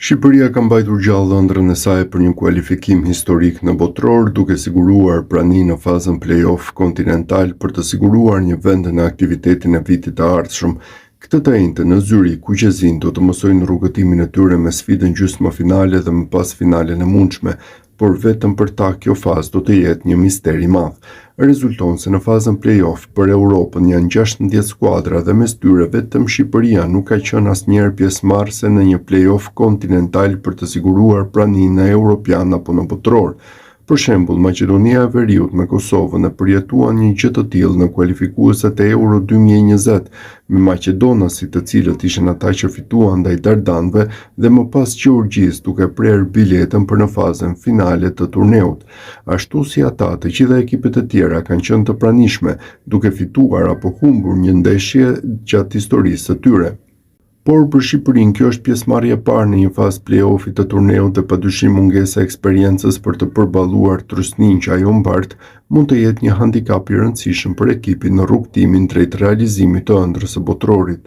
Shqipëria ka mbajtur gjallë ëndrrën e saj për një kualifikim historik në botror, duke siguruar praninë në fazën play-off kontinental për të siguruar një vend në aktivitetin e vitit të ardhshëm. Këtë të njëjtën në Zyrik, kuqezin do të mësojnë rrugëtimin e tyre me sfidën gjysmëfinale dhe më pas finalen e mundshme, por vetëm për ta kjo fazë do të jetë një mister i madh. Rezulton se në fazën play-off për Europën janë 16 skuadra dhe mes tyre vetëm Shqipëria nuk ka qenë asnjëherë pjesëmarrëse në një play-off kontinental për të siguruar praninë në Europian apo në botror. Për shembull, Maqedonia e Veriut me Kosovën e përjetuan një gjë të tillë në kualifikueset e Euro 2020 me maqedonasit, të cilët ishin ata që fituan ndaj dardanëve dhe më pas Gjeorgjisë, duke prerë biletën për në fazën finale të turneut. Ashtu si ata, të gjitha ekipet e tjera kanë qenë të pranishme, duke fituar apo humbur një ndeshje gjatë historisë së tyre. Por për Shqipërinë kjo është pjesëmarrja e parë në një fazë play-offi të turneut dhe padyshim mungesa e eksperiencës për të përballuar trysninë që ajo mbart mund të jetë një handikap i rëndësishëm për ekipin në rrugtimin drejt realizimit të ëndrrës së botrorit.